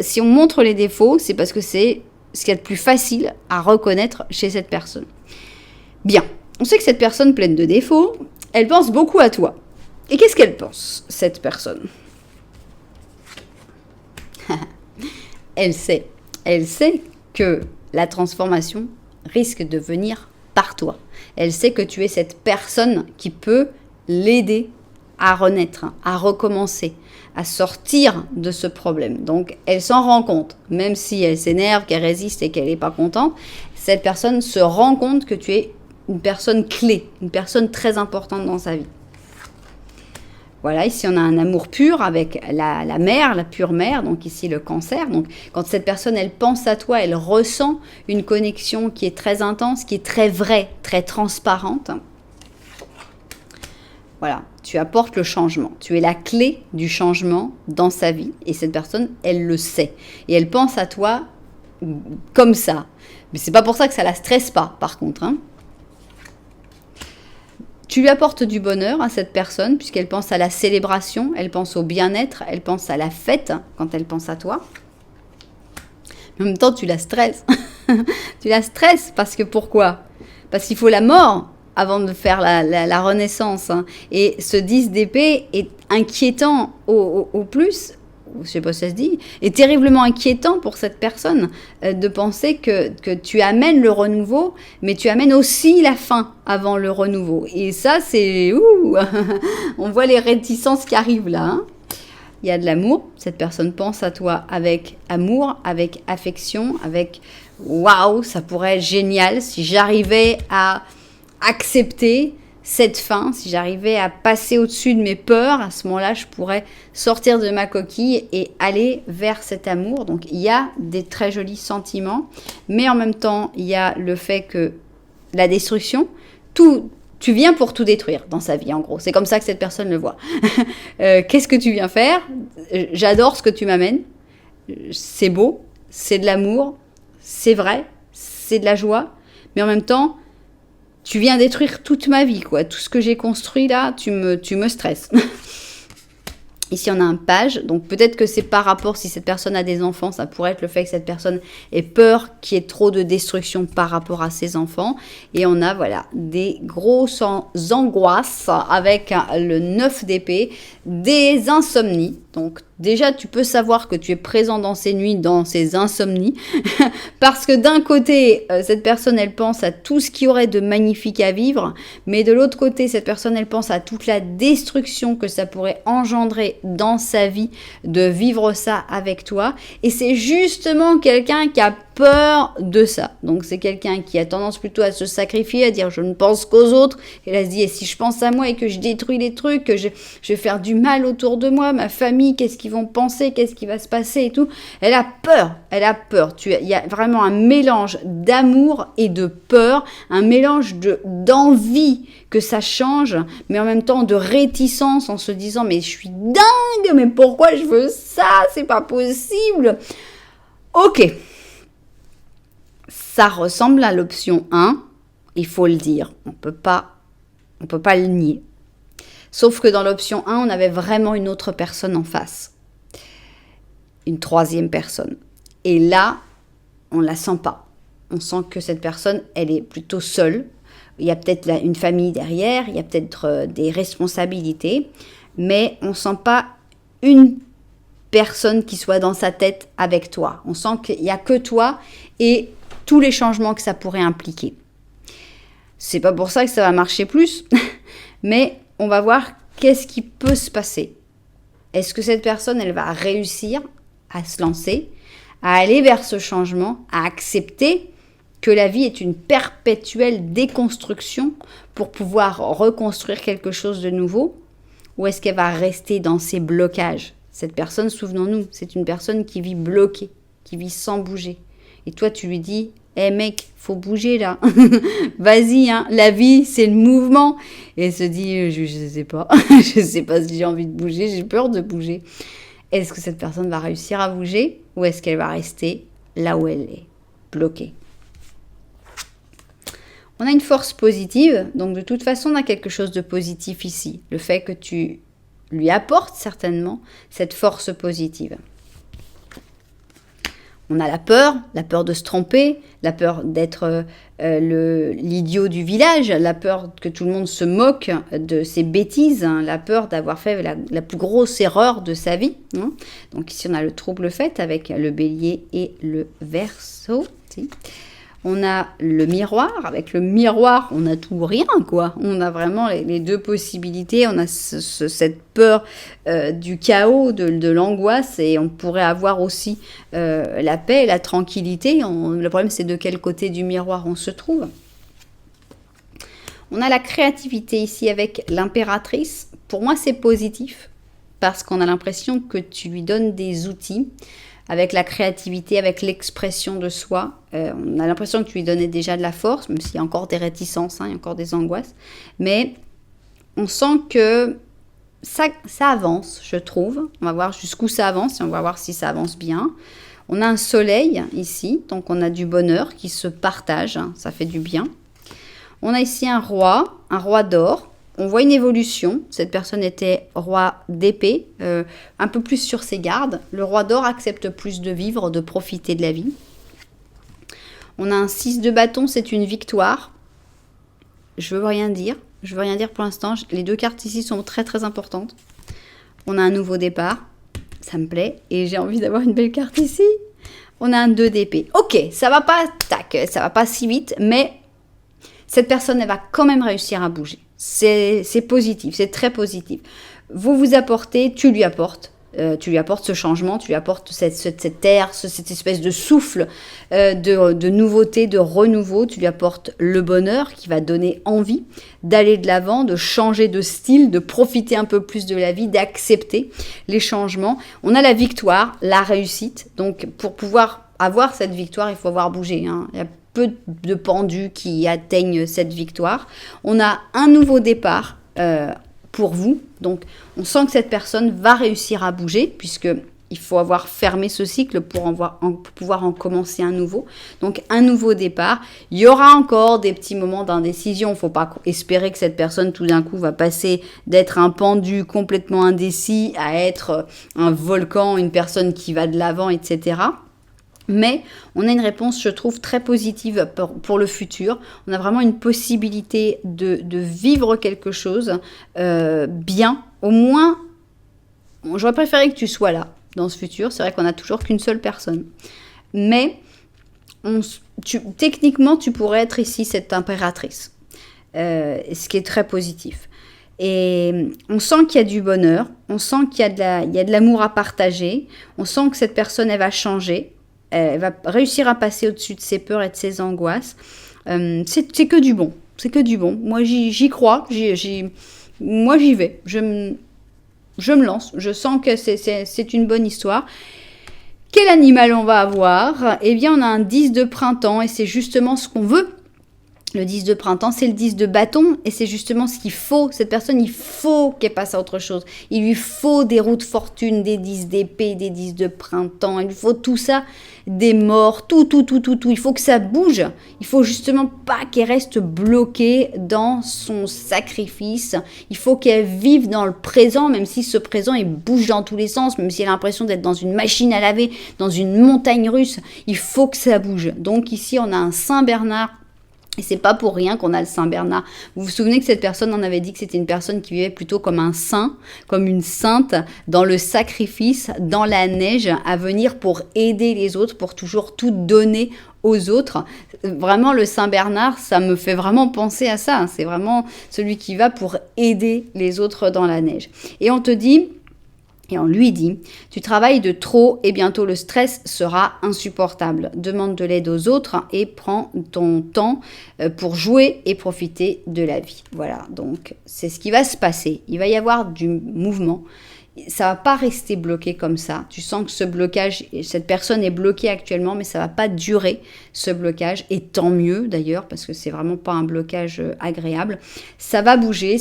si on montre les défauts, c'est parce que c'est ce qu'il y a de plus facile à reconnaître chez cette personne. Bien. On sait que cette personne pleine de défauts, elle pense beaucoup à toi. Et qu'est-ce qu'elle pense, cette personne? Elle sait que la transformation risque de venir par toi. Elle sait que tu es cette personne qui peut l'aider à renaître, à recommencer, à sortir de ce problème. Donc, elle s'en rend compte, même si elle s'énerve, qu'elle résiste et qu'elle n'est pas contente, cette personne se rend compte que tu es une personne clé, une personne très importante dans sa vie. Voilà, ici on a un amour pur avec la mère, la pure mère, donc ici le Cancer. Donc quand cette personne, elle pense à toi, elle ressent une connexion qui est très intense, qui est très vraie, très transparente. Voilà, tu apportes le changement. Tu es la clé du changement dans sa vie. Et cette personne, elle le sait. Et elle pense à toi comme ça. Mais c'est pas pour ça que ça la stresse pas, par contre, hein. Tu lui apportes du bonheur à cette personne, puisqu'elle pense à la célébration, elle pense au bien-être, elle pense à la fête quand elle pense à toi. En même temps, tu la stresses. Tu la stresses parce que pourquoi? Parce qu'il faut la mort avant de faire la renaissance. Hein. Et ce 10 d'épée est inquiétant au plus, je sais pas si ça se dit, est terriblement inquiétant pour cette personne de penser que tu amènes le renouveau, mais tu amènes aussi la fin avant le renouveau. Et ça, c'est... on voit les réticences qui arrivent là. Hein. Il y a de l'amour, cette personne pense à toi avec amour, avec affection, avec « waouh, ça pourrait être génial si j'arrivais à accepter cette fin, si j'arrivais à passer au-dessus de mes peurs, à ce moment-là, je pourrais sortir de ma coquille et aller vers cet amour. » Donc, il y a des très jolis sentiments, mais en même temps, il y a le fait que la destruction, tu viens pour tout détruire dans sa vie, en gros. C'est comme ça que cette personne le voit. Qu'est-ce que tu viens faire? J'adore ce que tu m'amènes. C'est beau, c'est de l'amour, c'est vrai, c'est de la joie, mais en même temps, tu viens détruire toute ma vie, quoi. Tout ce que j'ai construit là, tu me stresses. Ici, on a un page. Donc, peut-être que c'est par rapport, si cette personne a des enfants, ça pourrait être le fait que cette personne ait peur qu'il y ait trop de destruction par rapport à ses enfants. Et on a, voilà, des grosses angoisses avec le 9 d'épée, des insomnies. Donc, déjà, tu peux savoir que tu es présent dans ces nuits, dans ces insomnies. Parce que d'un côté, cette personne, elle pense à tout ce qu'il y aurait de magnifique à vivre. Mais de l'autre côté, cette personne, elle pense à toute la destruction que ça pourrait engendrer dans sa vie de vivre ça avec toi. Et c'est justement quelqu'un qui a peur de ça. Donc, c'est quelqu'un qui a tendance plutôt à se sacrifier, à dire « je ne pense qu'aux autres ». Et elle se dit « et si je pense à moi et que je détruis les trucs, que je vais faire du mal autour de moi, ma famille, qu'est-ce qu'ils vont penser, qu'est-ce qui va se passer et tout ». Elle a peur, elle a peur. Il y a vraiment un mélange d'amour et de peur, un mélange d'envie que ça change, mais en même temps de réticence en se disant « mais je suis dingue, mais pourquoi je veux ça, c'est pas possible ». Ok. Ça ressemble à l'option 1, il faut le dire, on peut pas le nier. Sauf que dans l'option 1, on avait vraiment une autre personne en face. Une troisième personne. Et là, on la sent pas. On sent que cette personne, elle est plutôt seule. Il y a peut-être une famille derrière, il y a peut-être des responsabilités, mais on sent pas une personne qui soit dans sa tête avec toi. On sent qu'il n'y a que toi et tous les changements que ça pourrait impliquer. C'est pas pour ça que ça va marcher plus, mais on va voir qu'est-ce qui peut se passer. Est-ce que cette personne, elle va réussir à se lancer, à aller vers ce changement, à accepter que la vie est une perpétuelle déconstruction pour pouvoir reconstruire quelque chose de nouveau, ou est-ce qu'elle va rester dans ses blocages? Cette personne, souvenons-nous, c'est une personne qui vit bloquée, qui vit sans bouger. Et toi, tu lui dis, hé mec, faut bouger là. Vas-y, hein, la vie, c'est le mouvement. Et elle se dit, je sais pas. Je sais pas si j'ai envie de bouger, j'ai peur de bouger. Est-ce que cette personne va réussir à bouger ou est-ce qu'elle va rester là où elle est, bloquée? On a une force positive, donc de toute façon, on a quelque chose de positif ici. Le fait que tu lui apportes certainement cette force positive. On a la peur de se tromper, la peur d'être l'idiot du village, la peur que tout le monde se moque de ses bêtises, hein, la peur d'avoir fait la plus grosse erreur de sa vie. Hein. Donc ici, on a le trouble fait avec le bélier et le verseau. On a le miroir. Avec le miroir, on a tout ou rien, quoi. On a vraiment les deux possibilités. On a cette peur du chaos, de l'angoisse. Et on pourrait avoir aussi la paix et la tranquillité. Le problème, c'est de quel côté du miroir on se trouve. On a la créativité ici avec l'impératrice. Pour moi, c'est positif parce qu'on a l'impression que tu lui donnes des outils avec la créativité, avec l'expression de soi. On a l'impression que tu lui donnais déjà de la force, même s'il y a encore des réticences, il y a encore des angoisses. Mais on sent que ça avance, je trouve. On va voir jusqu'où ça avance et on va voir si ça avance bien. On a un soleil ici, donc on a du bonheur qui se partage, ça fait du bien. On a ici un roi d'or. On voit une évolution. Cette personne était roi d'épée, un peu plus sur ses gardes. Le roi d'or accepte plus de vivre, de profiter de la vie. On a un 6 de bâton, c'est une victoire. Je veux rien dire. Je veux rien dire pour l'instant. Les 2 cartes ici sont très très importantes. On a un nouveau départ. Ça me plaît. Et j'ai envie d'avoir une belle carte ici. On a un 2 d'épée. Ok, ça va pas si vite, mais cette personne, elle va quand même réussir à bouger. C'est positif, c'est très positif. Vous apportez, tu lui apportes ce changement, tu lui apportes cette air, cette espèce de souffle de nouveauté, de renouveau. Tu lui apportes le bonheur qui va donner envie d'aller de l'avant, de changer de style, de profiter un peu plus de la vie, d'accepter les changements. On a la victoire, la réussite. Donc, pour pouvoir avoir cette victoire, il faut avoir bougé. Il y a peu de pendus qui atteignent cette victoire. On a un nouveau départ pour vous. Donc, on sent que cette personne va réussir à bouger puisque il faut avoir fermé ce cycle pour pouvoir en commencer un nouveau. Donc, un nouveau départ. Il y aura encore des petits moments d'indécision. Il ne faut pas espérer que cette personne, tout d'un coup, va passer d'être un pendu complètement indécis à être un volcan, une personne qui va de l'avant, etc. Mais on a une réponse, je trouve, très positive pour le futur. On a vraiment une possibilité de vivre quelque chose bien. Au moins, j'aurais préféré que tu sois là dans ce futur. C'est vrai qu'on n'a toujours qu'une seule personne. Mais techniquement, tu pourrais être ici cette impératrice. Ce qui est très positif. Et on sent qu'il y a du bonheur. On sent qu'il y a de l'amour à partager. On sent que cette personne, elle va changer. Elle va réussir à passer au-dessus de ses peurs et de ses angoisses. C'est que du bon. C'est que du bon. Moi, j'y crois. Moi, j'y vais. Je me lance. Je sens que c'est une bonne histoire. Quel animal on va avoir ? Eh bien, on a un 10 de printemps et c'est justement ce qu'on veut. Le 10 de printemps, c'est le 10 de bâton et c'est justement ce qu'il faut. Cette personne, il faut qu'elle passe à autre chose. Il lui faut des roues de fortune, des 10 d'épée, des 10 de printemps. Il lui faut tout ça, des morts, tout. Il faut que ça bouge. Il faut justement pas qu'elle reste bloquée dans son sacrifice. Il faut qu'elle vive dans le présent, même si ce présent, il bouge dans tous les sens, même si elle a l'impression d'être dans une machine à laver, dans une montagne russe. Il faut que ça bouge. Donc ici, on a un Saint-Bernard. Et c'est pas pour rien qu'on a le Saint-Bernard. Vous vous souvenez que cette personne en avait dit que c'était une personne qui vivait plutôt comme un saint, comme une sainte, dans le sacrifice, dans la neige, à venir pour aider les autres, pour toujours tout donner aux autres. Vraiment, le Saint-Bernard, ça me fait vraiment penser à ça. C'est vraiment celui qui va pour aider les autres dans la neige. Et on te dit... Et on lui dit, tu travailles de trop et bientôt le stress sera insupportable. Demande de l'aide aux autres et prends ton temps pour jouer et profiter de la vie. Voilà, donc c'est ce qui va se passer. Il va y avoir du mouvement. Ça va pas rester bloqué comme ça. Tu sens que ce blocage, cette personne est bloquée actuellement, mais ça va pas durer ce blocage. Et tant mieux d'ailleurs, parce que c'est vraiment pas un blocage agréable. Ça va bouger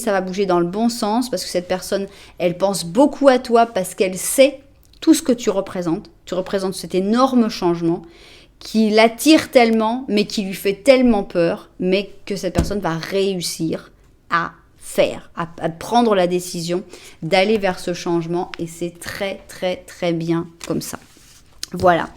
dans le bon sens, parce que cette personne, elle pense beaucoup à toi, parce qu'elle sait tout ce que tu représentes. Tu représentes cet énorme changement qui l'attire tellement, mais qui lui fait tellement peur, mais que cette personne va réussir à prendre la décision d'aller vers ce changement et c'est très très très bien comme ça. Voilà.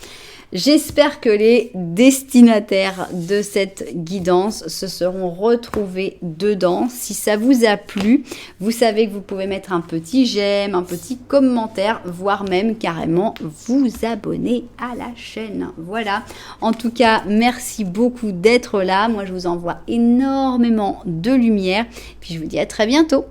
J'espère que les destinataires de cette guidance se seront retrouvés dedans. Si ça vous a plu, vous savez que vous pouvez mettre un petit j'aime, un petit commentaire, voire même carrément vous abonner à la chaîne. Voilà. En tout cas, merci beaucoup d'être là. Moi, je vous envoie énormément de lumière. Puis je vous dis à très bientôt.